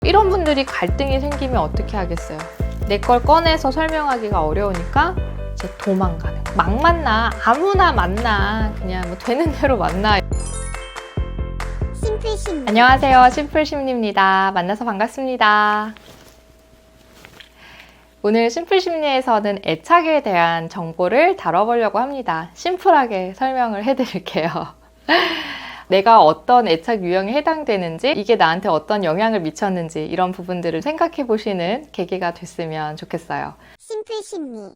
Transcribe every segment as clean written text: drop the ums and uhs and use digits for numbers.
이런 분들이 갈등이 생기면 어떻게 하겠어요? 내 걸 꺼내서 설명하기가 어려우니까 이제 도망가는 거예요. 막 만나, 아무나 만나, 그냥 뭐 되는 대로 만나. 심플심리. 안녕하세요, 심플심리입니다. 만나서 반갑습니다. 오늘 심플심리에서는 애착에 대한 정보를 다뤄보려고 합니다. 심플하게 설명을 해드릴게요. 내가 어떤 애착 유형에 해당되는지, 이게 나한테 어떤 영향을 미쳤는지 이런 부분들을 생각해 보시는 계기가 됐으면 좋겠어요. 심플심리.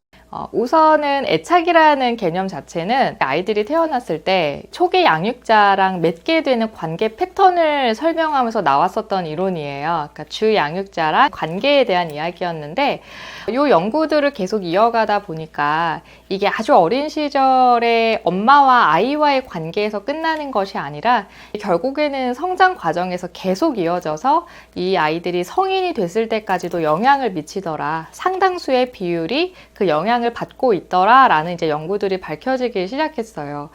우선은 애착이라는 개념 자체는 아이들이 태어났을 때 초기 양육자랑 맺게 되는 관계 패턴을 설명하면서 나왔었던 이론이에요. 그러니까 주 양육자랑 관계에 대한 이야기였는데 이 연구들을 계속 이어가다 보니까 이게 아주 어린 시절에 엄마와 아이와의 관계에서 끝나는 것이 아니라 결국에는 성장 과정에서 계속 이어져서 이 아이들이 성인이 됐을 때까지도 영향을 미치더라. 상당수의 비율이 그 영향을 받고 있더라 라는 이제 연구들이 밝혀지기 시작했어요.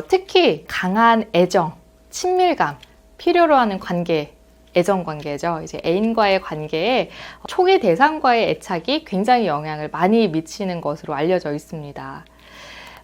특히 강한 애정, 친밀감, 필요로 하는 관계, 애정 관계죠. 이제 애인과의 관계에 초기 대상과의 애착이 굉장히 영향을 많이 미치는 것으로 알려져 있습니다.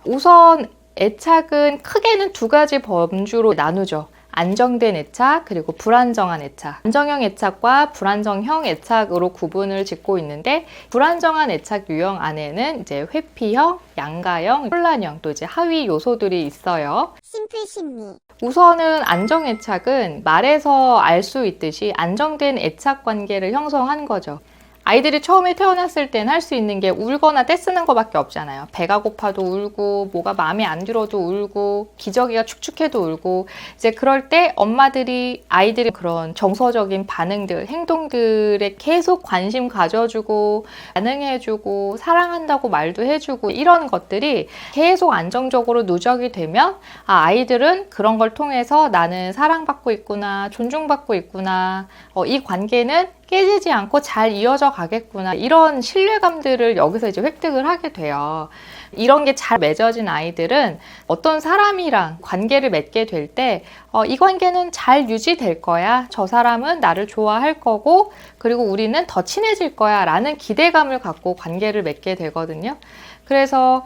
우선 애착은 크게는 두 가지 범주로 나누죠. 안정된 애착 그리고 불안정한 애착. 안정형 애착과 불안정형 애착으로 구분을 짓고 있는데 불안정한 애착 유형 안에는 이제 회피형, 양가형, 혼란형 또 이제 하위 요소들이 있어요. 심플심리. 우선은 안정 애착은 말에서 알 수 있듯이 안정된 애착 관계를 형성한 거죠. 아이들이 처음에 태어났을 땐 할 수 있는 게 울거나 떼쓰는 것밖에 없잖아요. 배가 고파도 울고, 뭐가 마음에 안 들어도 울고, 기저귀가 축축해도 울고, 이제 그럴 때 엄마들이 아이들의 그런 정서적인 반응들, 행동들에 계속 관심 가져주고, 반응해주고, 사랑한다고 말도 해주고, 이런 것들이 계속 안정적으로 누적이 되면, 아이들은 그런 걸 통해서 나는 사랑받고 있구나, 존중받고 있구나, 이 관계는 깨지지 않고 잘 이어져 가겠구나 이런 신뢰감들을 여기서 이제 획득을 하게 돼요. 이런 게 잘 맺어진 아이들은 어떤 사람이랑 관계를 맺게 될 때 이 관계는 잘 유지될 거야. 저 사람은 나를 좋아할 거고 그리고 우리는 더 친해질 거야 라는 기대감을 갖고 관계를 맺게 되거든요. 그래서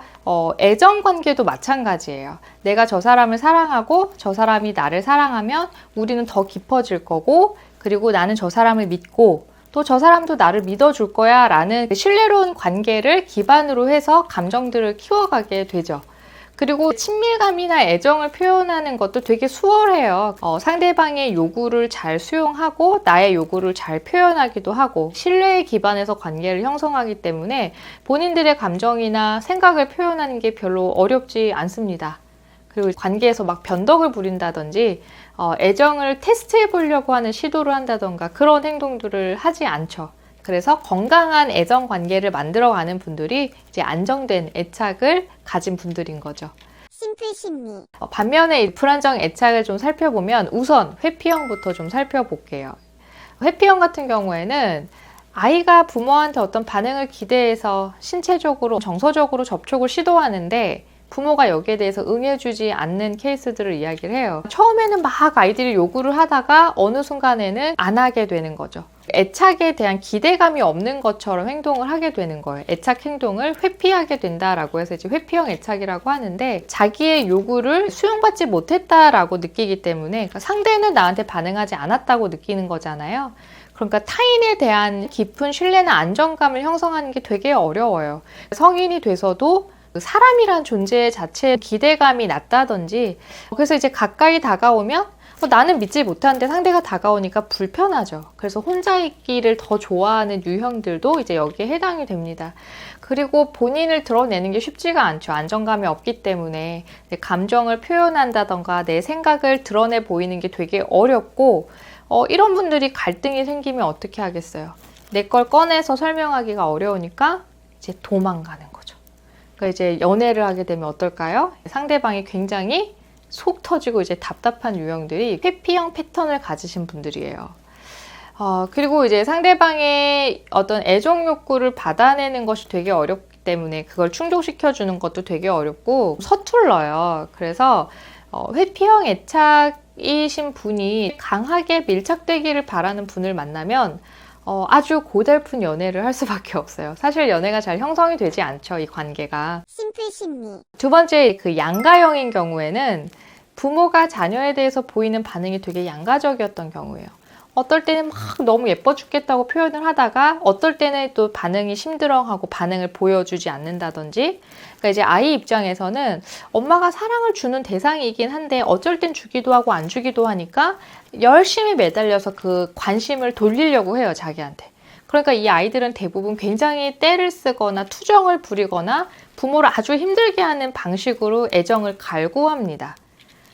애정 관계도 마찬가지예요. 내가 저 사람을 사랑하고 저 사람이 나를 사랑하면 우리는 더 깊어질 거고 그리고 나는 저 사람을 믿고 또 저 사람도 나를 믿어줄 거야 라는 신뢰로운 관계를 기반으로 해서 감정들을 키워가게 되죠. 그리고 친밀감이나 애정을 표현하는 것도 되게 수월해요. 상대방의 요구를 잘 수용하고 나의 요구를 잘 표현하기도 하고 신뢰에 기반해서 관계를 형성하기 때문에 본인들의 감정이나 생각을 표현하는 게 별로 어렵지 않습니다. 그리고 관계에서 막 변덕을 부린다든지 애정을 테스트해 보려고 하는 시도를 한다던가 그런 행동들을 하지 않죠. 그래서 건강한 애정 관계를 만들어가는 분들이 이제 안정된 애착을 가진 분들인 거죠. 심플심리. 반면에 이 불안정 애착을 좀 살펴보면 우선 회피형부터 좀 살펴볼게요. 회피형 같은 경우에는 아이가 부모한테 어떤 반응을 기대해서 신체적으로, 정서적으로 접촉을 시도하는데 부모가 여기에 대해서 응해주지 않는 케이스들을 이야기를 해요. 처음에는 막 아이들이 요구를 하다가 어느 순간에는 안 하게 되는 거죠. 애착에 대한 기대감이 없는 것처럼 행동을 하게 되는 거예요. 애착 행동을 회피하게 된다라고 해서 이제 회피형 애착이라고 하는데 자기의 요구를 수용받지 못했다라고 느끼기 때문에 그러니까 상대는 나한테 반응하지 않았다고 느끼는 거잖아요. 그러니까 타인에 대한 깊은 신뢰나 안정감을 형성하는 게 되게 어려워요. 성인이 돼서도 사람이란 존재 자체에 기대감이 낮다든지 그래서 이제 가까이 다가오면 나는 믿지 못하는데 상대가 다가오니까 불편하죠. 그래서 혼자 있기를 더 좋아하는 유형들도 이제 여기에 해당이 됩니다. 그리고 본인을 드러내는 게 쉽지가 않죠. 안정감이 없기 때문에 내 감정을 표현한다던가 내 생각을 드러내 보이는 게 되게 어렵고 이런 분들이 갈등이 생기면 어떻게 하겠어요? 내 걸 꺼내서 설명하기가 어려우니까 이제 도망가는 거죠. 그러니까 이제 연애를 하게 되면 어떨까요? 상대방이 굉장히 속 터지고 이제 답답한 유형들이 회피형 패턴을 가지신 분들이에요. 그리고 이제 상대방의 어떤 애정 욕구를 받아내는 것이 되게 어렵기 때문에 그걸 충족시켜주는 것도 되게 어렵고 서툴러요. 그래서 회피형 애착 이신 분이 강하게 밀착되기를 바라는 분을 만나면 아주 고달픈 연애를 할 수밖에 없어요. 사실 연애가 잘 형성이 되지 않죠, 이 관계가. 심플 심리. 두 번째, 그 양가형인 경우에는 부모가 자녀에 대해서 보이는 반응이 되게 양가적이었던 경우예요. 어떨 때는 막 너무 예뻐 죽겠다고 표현을 하다가 어떨 때는 또 반응이 심드렁하고 반응을 보여주지 않는다든지. 그러니까 이제 아이 입장에서는 엄마가 사랑을 주는 대상이긴 한데 어쩔 땐 주기도 하고 안 주기도 하니까 열심히 매달려서 그 관심을 돌리려고 해요, 자기한테. 그러니까 이 아이들은 대부분 굉장히 떼를 쓰거나 투정을 부리거나 부모를 아주 힘들게 하는 방식으로 애정을 갈구합니다.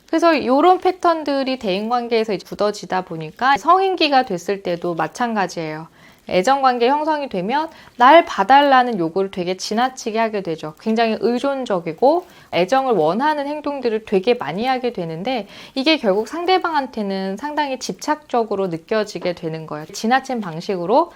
그래서 이런 패턴들이 대인관계에서 이제 굳어지다 보니까 성인기가 됐을 때도 마찬가지예요. 애정관계 형성이 되면 날 봐달라는 요구를 되게 지나치게 하게 되죠. 굉장히 의존적이고 애정을 원하는 행동들을 되게 많이 하게 되는데 이게 결국 상대방한테는 상당히 집착적으로 느껴지게 되는 거예요. 지나친 방식으로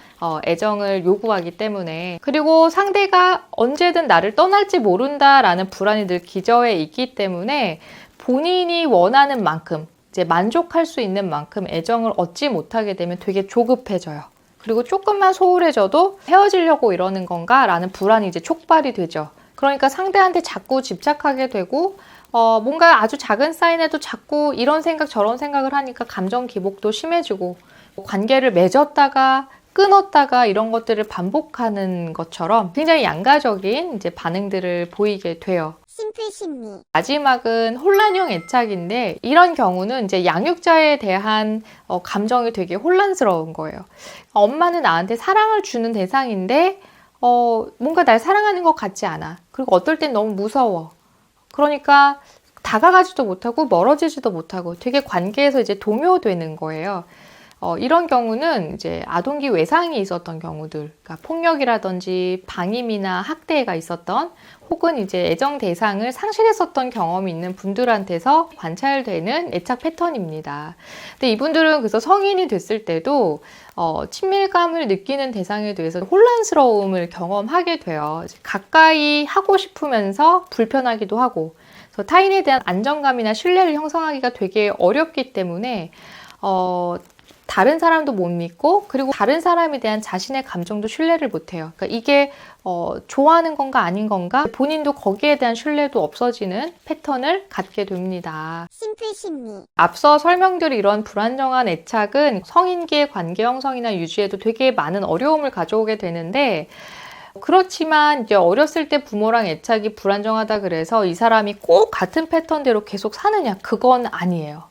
애정을 요구하기 때문에. 그리고 상대가 언제든 나를 떠날지 모른다라는 불안이 늘 기저에 있기 때문에 본인이 원하는 만큼, 이제 만족할 수 있는 만큼 애정을 얻지 못하게 되면 되게 조급해져요. 그리고 조금만 소홀해져도 헤어지려고 이러는 건가? 라는 불안이 이제 촉발이 되죠. 그러니까 상대한테 자꾸 집착하게 되고, 뭔가 아주 작은 사인에도 자꾸 이런 생각 저런 생각을 하니까 감정 기복도 심해지고, 관계를 맺었다가 끊었다가 이런 것들을 반복하는 것처럼 굉장히 양가적인 이제 반응들을 보이게 돼요. 심플 심리. 마지막은 혼란형 애착인데 이런 경우는 이제 양육자에 대한 감정이 되게 혼란스러운 거예요. 엄마는 나한테 사랑을 주는 대상인데 뭔가 날 사랑하는 것 같지 않아. 그리고 어떨 땐 너무 무서워. 그러니까 다가가지도 못하고 멀어지지도 못하고 되게 관계에서 이제 동요되는 거예요. 이런 경우는 이제 아동기 외상이 있었던 경우들, 그러니까 폭력이라든지 방임이나 학대가 있었던 혹은 이제 애정 대상을 상실했었던 경험이 있는 분들한테서 관찰되는 애착 패턴입니다. 근데 이분들은 그래서 성인이 됐을 때도 친밀감을 느끼는 대상에 대해서 혼란스러움을 경험하게 돼요. 가까이 하고 싶으면서 불편하기도 하고, 그래서 타인에 대한 안정감이나 신뢰를 형성하기가 되게 어렵기 때문에 다른 사람도 못 믿고 그리고 다른 사람에 대한 자신의 감정도 신뢰를 못해요. 그러니까 이게 좋아하는 건가 아닌 건가 본인도 거기에 대한 신뢰도 없어지는 패턴을 갖게 됩니다. 심플 심리. 앞서 설명드린 이런 불안정한 애착은 성인기의 관계 형성이나 유지에도 되게 많은 어려움을 가져오게 되는데 그렇지만 이제 어렸을 때 부모랑 애착이 불안정하다 그래서 이 사람이 꼭 같은 패턴대로 계속 사느냐? 그건 아니에요.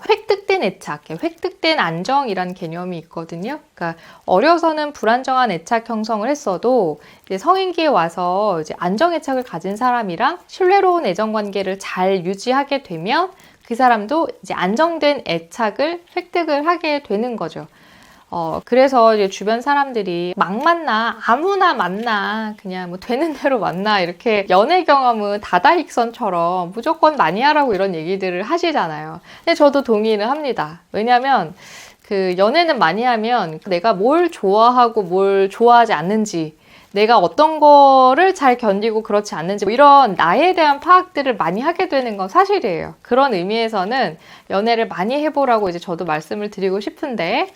획득된 애착, 획득된 안정이란 개념이 있거든요. 그러니까 어려서는 불안정한 애착 형성을 했어도 이제 성인기에 와서 이제 안정 애착을 가진 사람이랑 신뢰로운 애정 관계를 잘 유지하게 되면 그 사람도 이제 안정된 애착을 획득을 하게 되는 거죠. 그래서 이제 주변 사람들이 막 만나, 아무나 만나, 그냥 뭐 되는 대로 만나, 이렇게 연애 경험은 다다익선처럼 무조건 많이 하라고 이런 얘기들을 하시잖아요. 근데 저도 동의를 합니다. 왜냐면 그 연애는 많이 하면 내가 뭘 좋아하고 뭘 좋아하지 않는지, 내가 어떤 거를 잘 견디고 그렇지 않는지 뭐 이런 나에 대한 파악들을 많이 하게 되는 건 사실이에요. 그런 의미에서는 연애를 많이 해보라고 이제 저도 말씀을 드리고 싶은데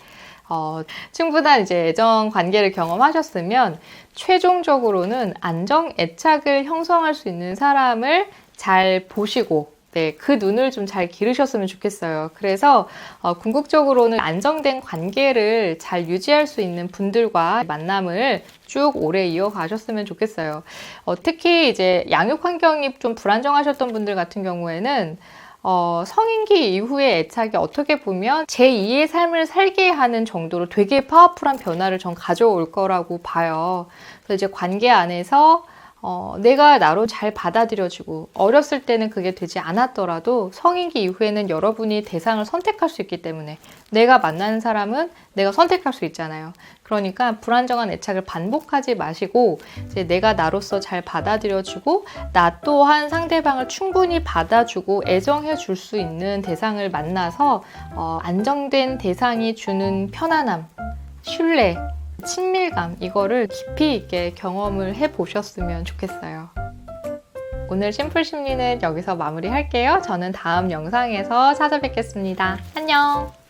충분한 이제 애정 관계를 경험하셨으면 최종적으로는 안정 애착을 형성할 수 있는 사람을 잘 보시고 그 눈을 좀 잘 기르셨으면 좋겠어요. 그래서 궁극적으로는 안정된 관계를 잘 유지할 수 있는 분들과 만남을 쭉 오래 이어가셨으면 좋겠어요. 특히 이제 양육 환경이 좀 불안정하셨던 분들 같은 경우에는 성인기 이후의 애착이 어떻게 보면 제2의 삶을 살게 하는 정도로 되게 파워풀한 변화를 전 가져올 거라고 봐요. 그래서 이제 관계 안에서 내가 나로 잘 받아들여지고 어렸을 때는 그게 되지 않았더라도 성인기 이후에는 여러분이 대상을 선택할 수 있기 때문에 내가 만나는 사람은 내가 선택할 수 있잖아요. 그러니까 불안정한 애착을 반복하지 마시고 이제 내가 나로서 잘 받아들여주고 나 또한 상대방을 충분히 받아주고 애정해 줄 수 있는 대상을 만나서 안정된 대상이 주는 편안함, 신뢰, 친밀감 이거를 깊이 있게 경험을 해보셨으면 좋겠어요. 오늘 심플 심리는 여기서 마무리할게요. 저는 다음 영상에서 찾아뵙겠습니다. 안녕!